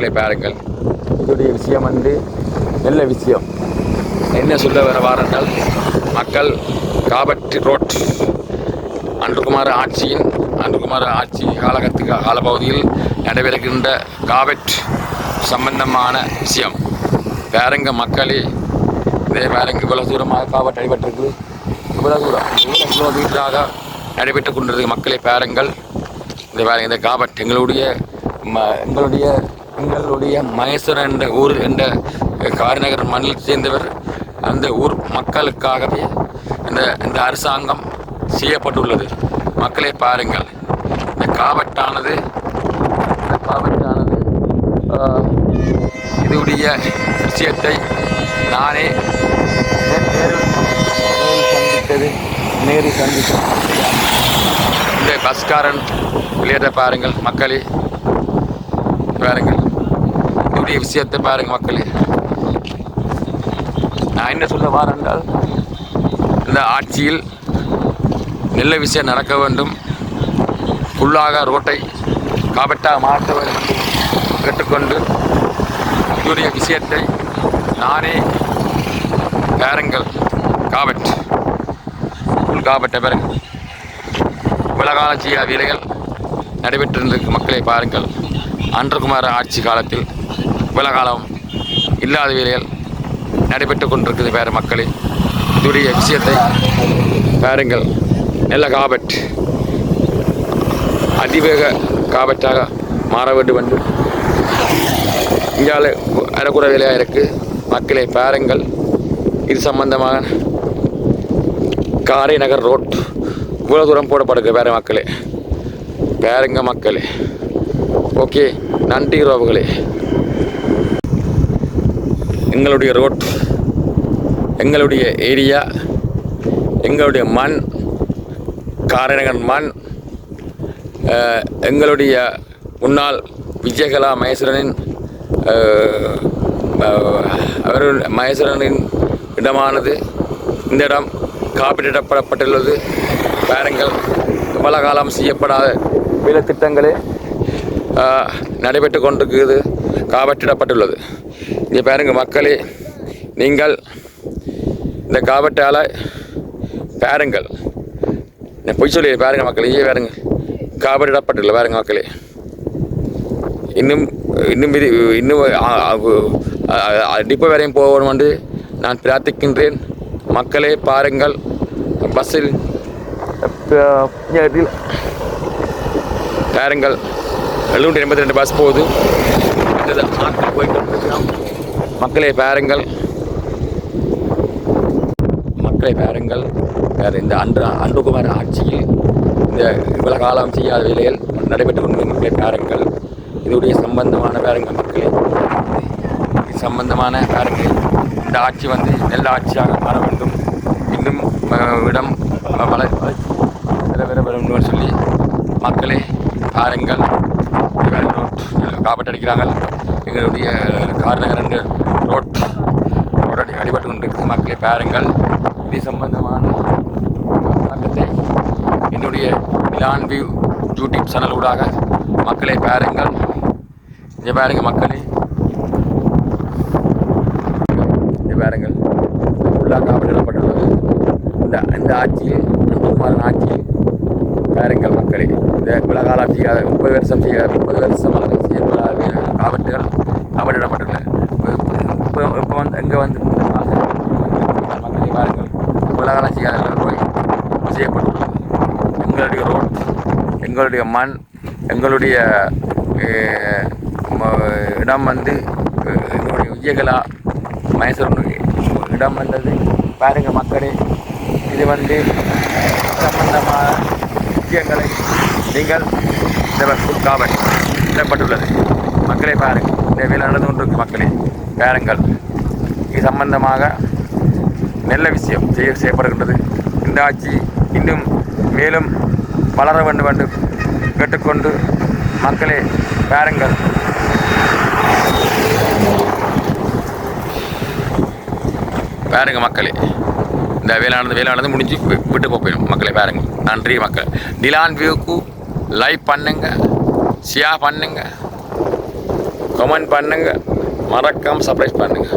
மக்களை பாருங்கள். இதோடைய விஷயம் வந்து நல்ல விஷயம். என்ன சொல்ல வர வாரங்கள் மக்கள் காபட் ரோட் அன்றுகுமார் ஆட்சி காலப்பகுதியில் நடைபெறுகின்ற காபட் சம்பந்தமான விஷயம் பாருங்க மக்களே. இதே பாருங்க இவ்வளோ தூரமாக காபட் அடிபட்டிருக்கு. இவ்வளோ தூரம் 7 கிலோமீட்டராக நடைபெற்று கொண்டிருக்கு மக்களை பாருங்கள். இந்த பாருங்க இந்த காபட் எங்களுடைய மகேஸ்வரன் என்ற ஊர் என்ற காரிநகர் மண்ணில் சேர்ந்தவர். அந்த ஊர் மக்களுக்காகவே இந்த அரசாங்கம் செய்யப்பட்டுள்ளது. மக்களை பாருங்கள். இந்த காபட்டானது இதுடைய விஷயத்தை நானே நேரில் சந்தித்தது. இந்த பஸ்காரன் விளையாட பாருங்கள் மக்களே பாருங்கள். இதுடைய விஷயத்தை பாருங்கள் மக்களே. நான் என்ன சொல்ல வாரென்றால் இந்த ஆட்சியில் நல்ல விஷயம் நடக்க வேண்டும். ஃபுல்லாக ரோட்டை காபட்டாக மாற்ற வேண்டும் கேட்டுக்கொண்டு இதுடைய விஷயத்தை நானே பாருங்கள். காபட் ஃபுல் காபட்டை பாருங்கள். உலகால செய்யாத வேலைகள் நடைபெற்றிருந்திருக்கு மக்களை பாருங்கள். அன்றுகுமார் ஆட்சி காலத்தில் உலகாலம் இல்லாத வேலைகள் நடைபெற்று கொண்டிருக்குது வேறு மக்களே. இதுடைய விஷயத்தை பாருங்கள். நல்ல காபட் அதிவேக காபட்டாக மாற வேண்டும் என்று இங்கால அரைக்குறை வேலையாக இருக்குது மக்களை பாருங்கள். இது சம்பந்தமாக காரைநகர் ரோட் இவ்வளோ தூரம் போடப்படுது வேறு மக்களே பாருங்க மக்களே. ஓகே, நன்றி உறவுகளே. எங்களுடைய ரோட், எங்களுடைய ஏரியா, எங்களுடைய மண், காரைநகர் மண், எங்களுடைய முன்னாள் விஜயகலா மகேஸ்வரனின் மகேஸ்வரனின் இடமானது. இந்த இடம் காப்பீட்டிடப்பட்டுள்ளது பாருங்கள். பல காலம் செய்யப்படாத வேலை திட்டங்களே நடைபெற்று கொண்டிருக்கிறது, காப்பீட்டிடப்பட்டுள்ளது. இங்கே பாருங்கள் மக்களே, நீங்கள் இந்த காபட்டால் பாருங்கள். நான் பொய் சொல்லி பாருங்கள் மக்களே. பாருங்கள் காபட்டிடப்பட்டுள்ள பாருங்கள் மக்களே. இன்னும் டிப்போ வரையும் போகணும் என்று நான் பிரார்த்திக்கின்றேன் மக்களே பாருங்கள். பஸ்ஸில் பாருங்கள் 782 பஸ் போகுது. போய்கொண்டிருக்கிறோம் மக்களே பாருங்கள். இந்த அன்றுகுமார் ஆட்சியில் இந்த இவ்வளவு காலம் செய்யாத வேலைகள் நடைபெற்று கொண்டு மக்களை பாருங்கள். இதோடைய சம்பந்தமான பாருங்கள் மக்களே. இது சம்பந்தமான பாருங்கள். இந்த ஆட்சி வந்து நல்ல ஆட்சியாக மாற வேண்டும். இன்னும் இடம் வளர சொல்லி மக்களே பாருங்கள். காப்பீட்டு அடிக்கிறாங்க. எங்களுடைய காரிநகர் என்ற ரோட் அடிபட்டு கொண்டிருக்கு மக்களை பாருங்கள். இது சம்பந்தமான பழக்கத்தை என்னுடைய மிலான் வியூ யூடியூப் சேனல் ஊடாக மக்களை பாருங்கள். இங்கே பாருங்கள் மக்களே, இங்கே பாருங்கள். ஃபுல்லாக காப்பீட்டிடப்பட்டுள்ளது இந்த ஆட்சியில், அன்றுகுமாரன் ஆட்சியில் பாருங்கள் மக்களே. இந்த உலகால செய்யாத 30 வருஷம் செய்யப்படாத காப்பீட்டுகள் காப்பீட்டிடப்பட்டுள்ளன. இப்போ வந்து எங்கே வந்து மக்களை பாருங்கள். உலகால செய்யாத போய் செய்யப்பட்டுள்ளது. எங்களுடைய ரோட், எங்களுடைய மண், எங்களுடைய இடம் வந்து எங்களுடைய விஜயகலா மகேஸ்வரன் இடம் வந்தது பாருங்கள் மக்களே. இது வந்து சம்பந்தமான விஷயங்களை நீங்கள் இந்த காவல் இடப்பட்டுள்ளது மக்களை பாருங்கள். இந்த வேலை நடந்து கொண்டிருக்கு மக்களே பாருங்கள். இது சம்பந்தமாக நல்ல விஷயம் செய்யப்படுகின்றது. இந்த ஆட்சி இன்னும் மேலும் வளர வேண்டும் என்று கேட்டுக்கொண்டு மக்களே பாருங்கள். பாருங்க மக்களே, இந்த வேலையானது முடிஞ்சு விட்டு போயிடும் மக்களை பாருங்கள். நன்றி மக்கள். டிலான் வியூக்கு லைக் பண்ணுங்க, ஷேர் பண்ணுங்க, கமெண்ட் பண்ணுங்க, மறக்காம சர்ப்ரைஸ் பண்ணுங்க.